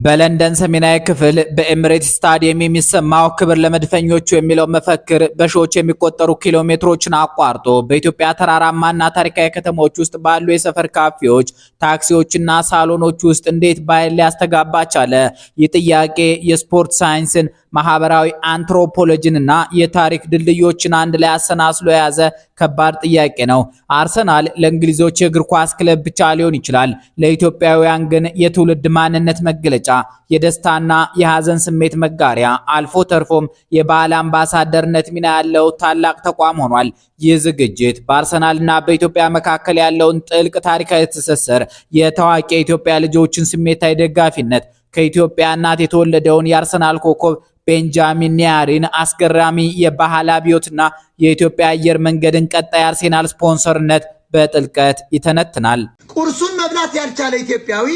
በለንደን ሰሜናዊ ክፍል በኤምሬትስ ስታዲየም የሚሰማው ክብር ለመድፈኞቹ የሚለው መፈክር በሺዎች የሚቆጠሩ ኪሎ ሜትሮችን አቋርጦ በኢትዮጵያ ተራራማና ታሪካዊ ከተሞች ውስጥ ባሉ የሰፈር ካፌዎች፣ ታክሲዎችና ሳሎኖች ውስጥ እንዴት በኃይል ሊያስተጋባ ቻለ? ይህ ጥያቄ የስፖርት ሳይንስን፣ ማህበራዊ አንትሮፖሎጂንና የታሪክ ድልድዮችን አንድ ላይ አሰናስሎ የያዘ ከባድ ጥያቄ ነው። አርሰናል ለእንግሊዞች የእግር ኳስ ክለብ ብቻ ሊሆን ይችላል። ለኢትዮጵያውያን ግን የትውልድ ማንነት መገለጫ፣ የደስታና የሐዘን ስሜት መጋሪያ፣ አልፎ ተርፎም የባህል አምባሳደርነት ሚና ያለው ታላቅ ተቋም ሆኗል። ይህ ዝግጅት በአርሰናልና በኢትዮጵያ መካከል ያለውን ጥልቅ ታሪካዊ ትስስር፣ የታዋቂ የኢትዮጵያ ልጆችን ስሜታዊ ደጋፊነት፣ ከኢትዮጵያ እናት የተወለደውን የአርሰናል ኮከብ ቤንጃሚን ኒያሪን አስገራሚ የባህል አብዮትና የኢትዮጵያ አየር መንገድን ቀጣይ አርሰናል ስፖንሰርነት በጥልቀት ይተነትናል። ቁርሱን መብላት ያልቻለ ኢትዮጵያዊ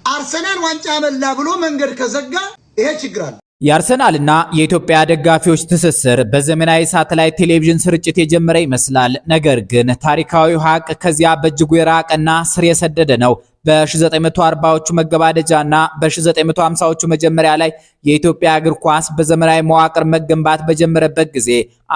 አርሰናል ዋንጫ በላ ብሎ መንገድ ከዘጋ ይሄ ችግር አለ። የአርሰናልና የኢትዮጵያ ደጋፊዎች ትስስር በዘመናዊ ሳተላይት ቴሌቪዥን ስርጭት የጀመረ ይመስላል። ነገር ግን ታሪካዊው ሀቅ ከዚያ በእጅጉ የራቀና ስር የሰደደ ነው። በ1940ዎቹ መገባደጃና በ1950ዎቹ መጀመሪያ ላይ የኢትዮጵያ እግር ኳስ በዘመናዊ መዋቅር መገንባት በጀመረበት ጊዜ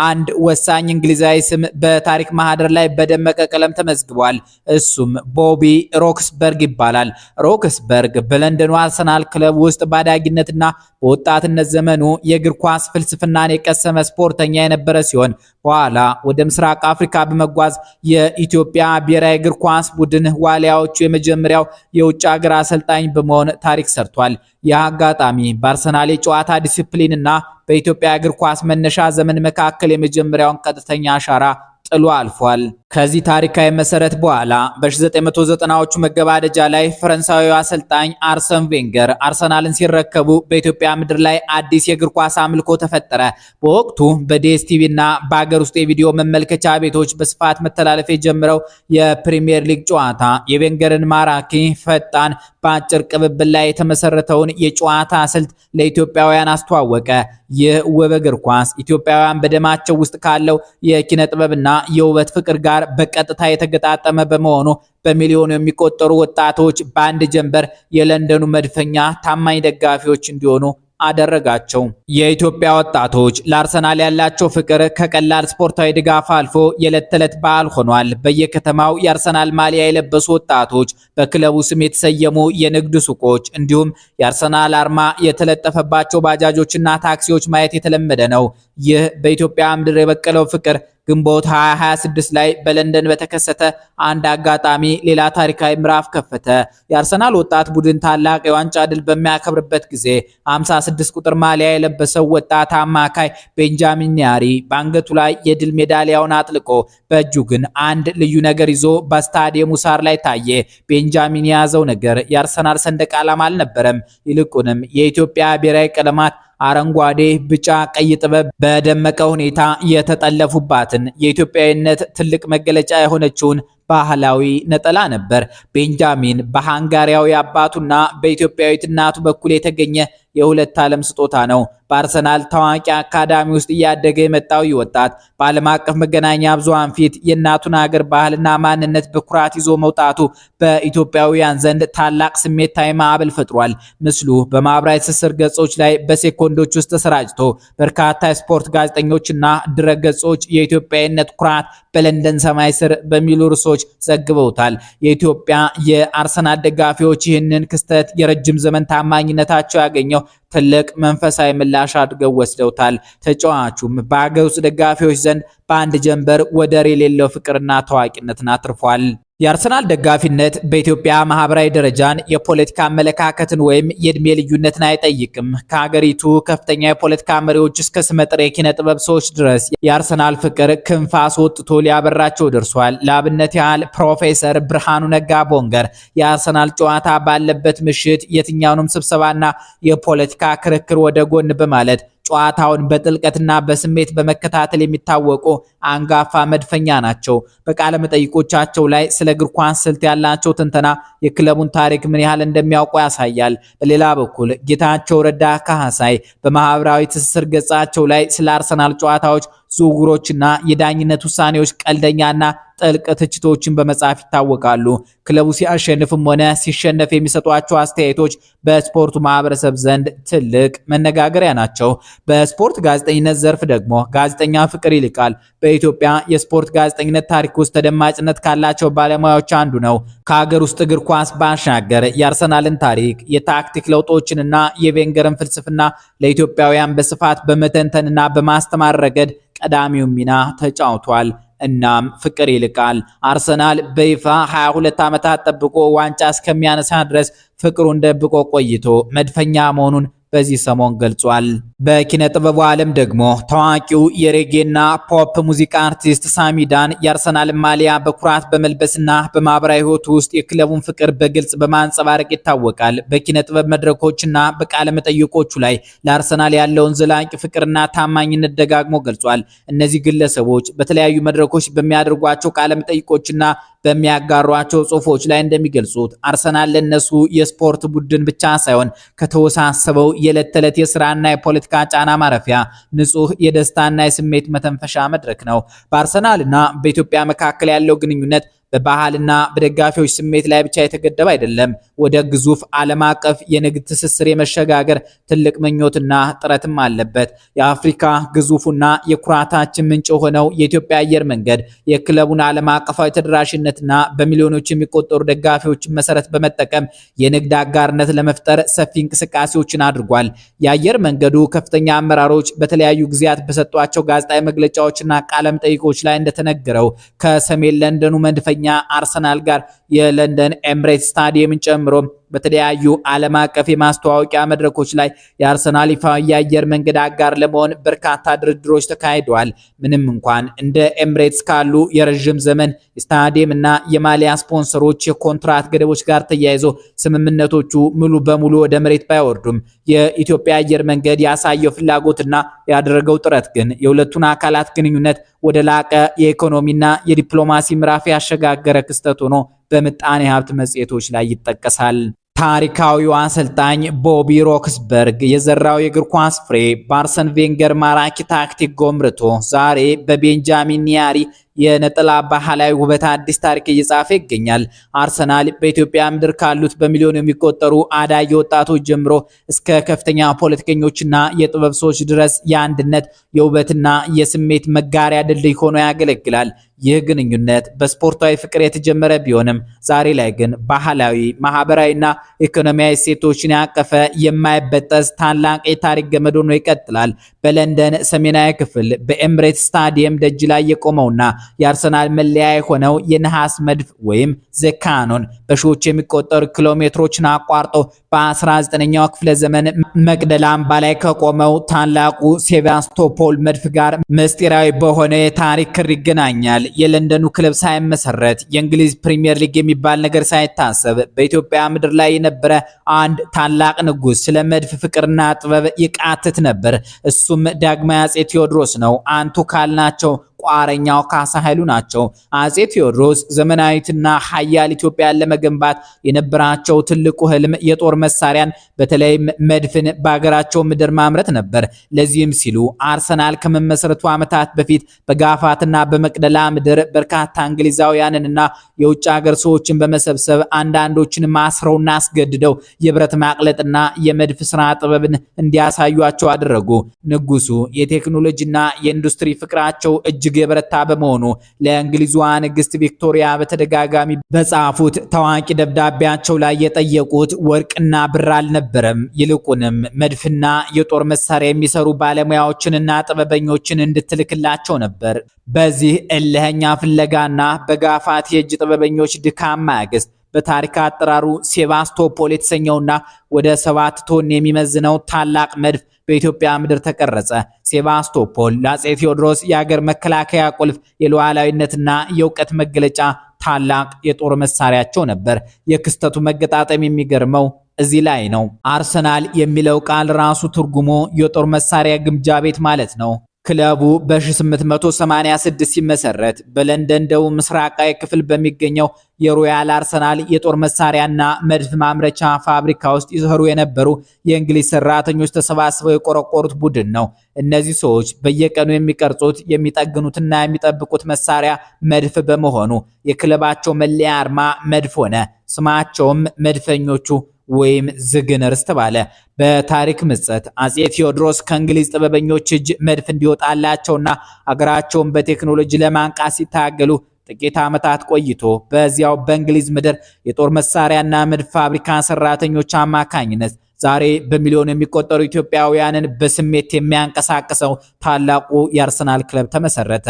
አንድ ወሳኝ እንግሊዛዊ ስም በታሪክ ማህደር ላይ በደመቀ ቀለም ተመዝግቧል። እሱም ቦቢ ሮክስበርግ ይባላል። ሮክስበርግ በለንደኑ አርሰናል ክለብ ውስጥ ባዳጊነትና በወጣትነት ዘመኑ የእግር ኳስ ፍልስፍናን የቀሰመ ስፖርተኛ የነበረ ሲሆን በኋላ ወደ ምስራቅ አፍሪካ በመጓዝ የኢትዮጵያ ብሔራዊ እግር ኳስ ቡድን ዋሊያዎቹ የመጀመሪያው የውጭ ሀገር አሰልጣኝ በመሆን ታሪክ ሰርቷል። ይህ አጋጣሚ በአርሰናል የጨዋታ ዲሲፕሊን እና በኢትዮጵያ እግር ኳስ መነሻ ዘመን መካከል የመጀመሪያውን ቀጥተኛ አሻራ ጥሎ አልፏል። ከዚህ ታሪካዊ መሰረት በኋላ በ1990ዎቹ መገባደጃ ላይ ፈረንሳዊው አሰልጣኝ አርሰን ቬንገር አርሰናልን ሲረከቡ በኢትዮጵያ ምድር ላይ አዲስ የእግር ኳስ አምልኮ ተፈጠረ። በወቅቱ በዲኤስቲቪ እና በአገር ውስጥ የቪዲዮ መመልከቻ ቤቶች በስፋት መተላለፍ የጀመረው የፕሪሚየር ሊግ ጨዋታ የቬንገርን ማራኪ፣ ፈጣን፣ በአጭር ቅብብል ላይ የተመሰረተውን የጨዋታ ስልት ለኢትዮጵያውያን አስተዋወቀ። ይህ ውብ እግር ኳስ ኢትዮጵያውያን በደማቸው ውስጥ ካለው የኪነ ጥበብና የውበት ፍቅር ጋር በቀጥታ የተገጣጠመ በመሆኑ በሚሊዮን የሚቆጠሩ ወጣቶች በአንድ ጀንበር የለንደኑ መድፈኛ ታማኝ ደጋፊዎች እንዲሆኑ አደረጋቸው። የኢትዮጵያ ወጣቶች ለአርሰናል ያላቸው ፍቅር ከቀላል ስፖርታዊ ድጋፍ አልፎ የዕለት ተዕለት ባህል ሆኗል። በየከተማው የአርሰናል ማሊያ የለበሱ ወጣቶች፣ በክለቡ ስም የተሰየሙ የንግድ ሱቆች እንዲሁም የአርሰናል አርማ የተለጠፈባቸው ባጃጆችና ታክሲዎች ማየት የተለመደ ነው። ይህ በኢትዮጵያ ምድር የበቀለው ፍቅር ግንቦት 2026 ላይ በለንደን በተከሰተ አንድ አጋጣሚ ሌላ ታሪካዊ ምዕራፍ ከፈተ። የአርሰናል ወጣት ቡድን ታላቅ የዋንጫ ድል በሚያከብርበት ጊዜ 56 ቁጥር ማሊያ የለበሰው ወጣት አማካይ ቤንጃሚን ኒያሪ በአንገቱ ላይ የድል ሜዳሊያውን አጥልቆ በእጁ ግን አንድ ልዩ ነገር ይዞ በስታዲየሙ ሳር ላይ ታየ። ቤንጃሚን የያዘው ነገር የአርሰናል ሰንደቅ ዓላማ አልነበረም። ይልቁንም የኢትዮጵያ ብሔራዊ ቀለማት አረንጓዴ፣ ቢጫ፣ ቀይ ጥበብ በደመቀ ሁኔታ የተጠለፉባትን የኢትዮጵያዊነት ትልቅ መገለጫ የሆነችውን ባህላዊ ነጠላ ነበር። ቤንጃሚን በሃንጋሪያዊ አባቱና በኢትዮጵያዊት እናቱ በኩል የተገኘ የሁለት ዓለም ስጦታ ነው። በአርሰናል ታዋቂ አካዳሚ ውስጥ እያደገ የመጣው ወጣት በዓለም አቀፍ መገናኛ ብዙሃን ፊት የእናቱን ሀገር ባህልና ማንነት በኩራት ይዞ መውጣቱ በኢትዮጵያውያን ዘንድ ታላቅ ስሜታዊ ማዕበል ፈጥሯል። ምስሉ በማህበራዊ ትስስር ገጾች ላይ በሴኮንዶች ውስጥ ተሰራጭቶ በርካታ የስፖርት ጋዜጠኞችና ድረገጾች የኢትዮጵያዊነት ኩራት በለንደን ሰማይ ስር በሚሉ ርዕሶች ዘግበውታል። የኢትዮጵያ የአርሰናል ደጋፊዎች ይህንን ክስተት የረጅም ዘመን ታማኝነታቸው ያገኘው ትልቅ መንፈሳዊ ምላሽ አድርገው ወስደውታል። ተጫዋቹም በአገር ውስጥ ደጋፊዎች ዘንድ በአንድ ጀንበር ወደር የሌለው ፍቅርና ታዋቂነትን አትርፏል። የአርሰናል ደጋፊነት በኢትዮጵያ ማህበራዊ ደረጃን የፖለቲካ አመለካከትን ወይም የእድሜ ልዩነትን አይጠይቅም። ከሀገሪቱ ከፍተኛ የፖለቲካ መሪዎች እስከ ስመጥር የኪነ ጥበብ ሰዎች ድረስ የአርሰናል ፍቅር ክንፍ አስወጥቶ ሊያበራቸው ደርሷል። ለአብነት ያህል ፕሮፌሰር ብርሃኑ ነጋ ቦንገር የአርሰናል ጨዋታ ባለበት ምሽት የትኛውንም ስብሰባና የፖለቲካ ክርክር ወደ ጎን በማለት ጨዋታውን በጥልቀትና በስሜት በመከታተል የሚታወቁ አንጋፋ መድፈኛ ናቸው። በቃለ መጠይቆቻቸው ላይ ስለ እግር ኳስ ስልት ያላቸው ትንተና የክለቡን ታሪክ ምን ያህል እንደሚያውቁ ያሳያል። በሌላ በኩል ጌታቸው ረዳ ካህሳይ በማህበራዊ ትስስር ገጻቸው ላይ ስለ አርሰናል ጨዋታዎች ዝውውሮችና የዳኝነት ውሳኔዎች ቀልደኛና ጥልቅ ትችቶችን በመጻፍ ይታወቃሉ። ክለቡ ሲያሸንፍም ሆነ ሲሸነፍ የሚሰጧቸው አስተያየቶች በስፖርቱ ማህበረሰብ ዘንድ ትልቅ መነጋገሪያ ናቸው። በስፖርት ጋዜጠኝነት ዘርፍ ደግሞ ጋዜጠኛ ፍቅር ይልቃል በኢትዮጵያ የስፖርት ጋዜጠኝነት ታሪክ ውስጥ ተደማጭነት ካላቸው ባለሙያዎች አንዱ ነው። ከሀገር ውስጥ እግር ኳስ ባሻገር የአርሰናልን ታሪክ፣ የታክቲክ ለውጦችንና የቬንገርን ፍልስፍና ለኢትዮጵያውያን በስፋት በመተንተንና በማስተማር ረገድ ቀዳሚው ሚና ተጫውቷል። እናም ፍቅር ይልቃል አርሰናል በይፋ 22 ዓመታት ጠብቆ ዋንጫ እስከሚያነሳ ድረስ ፍቅሩን ደብቆ ቆይቶ መድፈኛ መሆኑን በዚህ ሰሞን ገልጿል። በኪነ ጥበቡ ዓለም ደግሞ ታዋቂው የሬጌና ፖፕ ሙዚቃ አርቲስት ሳሚዳን የአርሰናል ማሊያ በኩራት በመልበስና በማህበራዊ ህይወቱ ውስጥ የክለቡን ፍቅር በግልጽ በማንጸባረቅ ይታወቃል። በኪነ ጥበብ መድረኮችና በቃለ መጠይቆቹ ላይ ለአርሰናል ያለውን ዘላቂ ፍቅርና ታማኝነት ደጋግሞ ገልጿል። እነዚህ ግለሰቦች በተለያዩ መድረኮች በሚያደርጓቸው ቃለ መጠይቆችና በሚያጋሯቸው ጽሁፎች ላይ እንደሚገልጹት አርሰናል ለነሱ የስፖርት ቡድን ብቻ ሳይሆን ከተወሳሰበው የዕለት ተዕለት የስራና የፖለቲካ ጫና ማረፊያ ንጹህ የደስታና የስሜት መተንፈሻ መድረክ ነው። በአርሰናልና በኢትዮጵያ መካከል ያለው ግንኙነት በባህልና በደጋፊዎች ስሜት ላይ ብቻ የተገደበ አይደለም። ወደ ግዙፍ ዓለም አቀፍ የንግድ ትስስር የመሸጋገር ትልቅ ምኞትና ጥረትም አለበት። የአፍሪካ ግዙፉና የኩራታችን ምንጭ የሆነው የኢትዮጵያ አየር መንገድ የክለቡን ዓለም አቀፋዊ ተደራሽነትና በሚሊዮኖች የሚቆጠሩ ደጋፊዎችን መሰረት በመጠቀም የንግድ አጋርነት ለመፍጠር ሰፊ እንቅስቃሴዎችን አድርጓል። የአየር መንገዱ ከፍተኛ አመራሮች በተለያዩ ጊዜያት በሰጧቸው ጋዜጣዊ መግለጫዎችና ቃለ መጠይቆች ላይ እንደተነገረው ከሰሜን ለንደኑ መንደፈኛ አርሰናል ጋር የለንደን ኤምሬትስ ስታዲየምን ጨምሮ በተለያዩ ዓለም አቀፍ የማስተዋወቂያ መድረኮች ላይ የአርሰናል ይፋዊ የአየር መንገድ አጋር ለመሆን በርካታ ድርድሮች ተካሂደዋል። ምንም እንኳን እንደ ኤምሬትስ ካሉ የረጅም ዘመን ስታዲየም እና የማሊያ ስፖንሰሮች የኮንትራት ገደቦች ጋር ተያይዞ ስምምነቶቹ ሙሉ በሙሉ ወደ መሬት ባይወርዱም የኢትዮጵያ አየር መንገድ ያሳየው ፍላጎትና ያደረገው ጥረት ግን የሁለቱን አካላት ግንኙነት ወደ ላቀ የኢኮኖሚና የዲፕሎማሲ ምዕራፍ ያሸጋገረ ክስተት ሆኖ በምጣኔ ሀብት መጽሔቶች ላይ ይጠቀሳል። ታሪካዊው አሰልጣኝ ቦቢ ሮክስበርግ የዘራው የእግር ኳስ ፍሬ በአርሰን ቬንገር ማራኪ ታክቲክ ጎምርቶ ዛሬ በቤንጃሚን ኒያሪ የነጠላ ባህላዊ ውበት አዲስ ታሪክ እየጻፈ ይገኛል። አርሰናል በኢትዮጵያ ምድር ካሉት በሚሊዮን የሚቆጠሩ አዳጊ ወጣቶች ጀምሮ እስከ ከፍተኛ ፖለቲከኞችና የጥበብ ሰዎች ድረስ የአንድነት የውበትና የስሜት መጋሪያ ድልድይ ሆኖ ያገለግላል። ይህ ግንኙነት በስፖርታዊ ፍቅር የተጀመረ ቢሆንም ዛሬ ላይ ግን ባህላዊ፣ ማህበራዊና ኢኮኖሚያዊ እሴቶችን ያቀፈ የማይበጠስ ታላቅ የታሪክ ገመድ ሆኖ ይቀጥላል። በለንደን ሰሜናዊ ክፍል በኤምሬትስ ስታዲየም ደጅ ላይ የቆመውና የአርሰናል መለያ የሆነው የነሐስ መድፍ ወይም ዘካኖን በሺዎች የሚቆጠሩ ኪሎሜትሮችን አቋርጦ በ19ኛው ክፍለ ዘመን መቅደላ አምባ ላይ ከቆመው ታላቁ ሴቫስቶፖል መድፍ ጋር ምስጢራዊ በሆነ የታሪክ ክር ይገናኛል። የለንደኑ ክለብ ሳይመሰረት የእንግሊዝ ፕሪሚየር ሊግ የሚባል ነገር ሳይታሰብ በኢትዮጵያ ምድር ላይ የነበረ አንድ ታላቅ ንጉስ ስለ መድፍ ፍቅርና ጥበብ ይቃትት ነበር። እሱም ዳግማዊ አፄ ቴዎድሮስ ነው። አንቱ ካልናቸው ቋረኛው ካሳ ኃይሉ ናቸው። አፄ ቴዎድሮስ ዘመናዊትና ሀያል ኢትዮጵያን ለመገንባት የነበራቸው ትልቁ ህልም የጦር መሳሪያን በተለይም መድፍን በአገራቸው ምድር ማምረት ነበር። ለዚህም ሲሉ አርሰናል ከመመስረቱ ዓመታት በፊት በጋፋትና በመቅደላ ምድር በርካታ እንግሊዛውያንንና የውጭ ሀገር ሰዎችን በመሰብሰብ አንዳንዶችን ማስረውና አስገድደው የብረት ማቅለጥና የመድፍ ስራ ጥበብን እንዲያሳዩቸው አደረጉ። ንጉሱ የቴክኖሎጂና የኢንዱስትሪ ፍቅራቸው እጅግ የበረታ በመሆኑ ለእንግሊዟ ንግስት ቪክቶሪያ በተደጋጋሚ በጻፉት ታዋቂ ደብዳቤያቸው ላይ የጠየቁት ወርቅና ብር አልነበረም። ይልቁንም መድፍና የጦር መሳሪያ የሚሰሩ ባለሙያዎችንና ጥበበኞችን እንድትልክላቸው ነበር። በዚህ እልህኛ ፍለጋና በጋፋት የእጅ ጥበበኞች ድካም ማግስት በታሪክ አጠራሩ ሴቫስቶፖል የተሰኘውና ወደ 7 ቶን የሚመዝነው ታላቅ መድፍ በኢትዮጵያ ምድር ተቀረጸ። ሴቫስቶፖል ለአፄ ቴዎድሮስ የሀገር መከላከያ ቁልፍ፣ የሉዓላዊነትና የእውቀት መገለጫ ታላቅ የጦር መሳሪያቸው ነበር። የክስተቱ መገጣጠም የሚገርመው እዚህ ላይ ነው። አርሰናል የሚለው ቃል ራሱ ትርጉሙ የጦር መሳሪያ ግምጃ ቤት ማለት ነው። ክለቡ በ1886 ሲመሰረት በለንደን ደቡብ ምስራቃዊ ክፍል በሚገኘው የሮያል አርሰናል የጦር መሳሪያና መድፍ ማምረቻ ፋብሪካ ውስጥ ይሰሩ የነበሩ የእንግሊዝ ሰራተኞች ተሰባስበው የቆረቆሩት ቡድን ነው። እነዚህ ሰዎች በየቀኑ የሚቀርጹት የሚጠግኑትና የሚጠብቁት መሳሪያ መድፍ በመሆኑ የክለባቸው መለያ አርማ መድፍ ሆነ። ስማቸውም መድፈኞቹ ወይም ዝግነርስ ተባለ። በታሪክ ምጸት አጼ ቴዎድሮስ ከእንግሊዝ ጥበበኞች እጅ መድፍ እንዲወጣላቸውና አገራቸውን በቴክኖሎጂ ለማንቃት ሲታገሉ ጥቂት ዓመታት ቆይቶ በዚያው በእንግሊዝ ምድር የጦር መሳሪያና መድፍ ፋብሪካ ሰራተኞች አማካኝነት ዛሬ በሚሊዮን የሚቆጠሩ ኢትዮጵያውያንን በስሜት የሚያንቀሳቅሰው ታላቁ የአርሰናል ክለብ ተመሰረተ።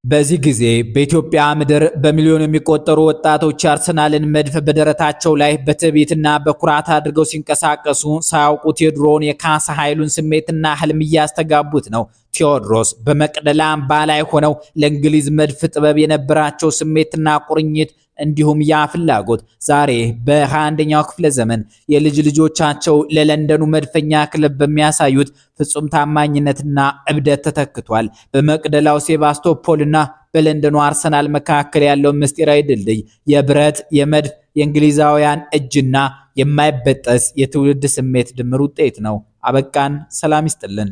በዚህ ጊዜ በኢትዮጵያ ምድር በሚሊዮን የሚቆጠሩ ወጣቶች የአርሰናልን መድፍ በደረታቸው ላይ በትዕቢትና በኩራት አድርገው ሲንቀሳቀሱ ሳያውቁት የድሮውን የካሳ ኃይሉን ስሜትና ህልም እያስተጋቡት ነው። ቴዎድሮስ በመቅደላ አምባ ላይ ሆነው ለእንግሊዝ መድፍ ጥበብ የነበራቸው ስሜትና ቁርኝት እንዲሁም ያ ፍላጎት ዛሬ በ21ኛው ክፍለ ዘመን የልጅ ልጆቻቸው ለለንደኑ መድፈኛ ክለብ በሚያሳዩት ፍጹም ታማኝነትና እብደት ተተክቷል። በመቅደላው ሴባስቶፖልና በለንደኑ አርሰናል መካከል ያለው ምስጢራዊ ድልድይ የብረት የመድፍ የእንግሊዛውያን እጅና የማይበጠስ የትውልድ ስሜት ድምር ውጤት ነው። አበቃን። ሰላም ይስጥልን።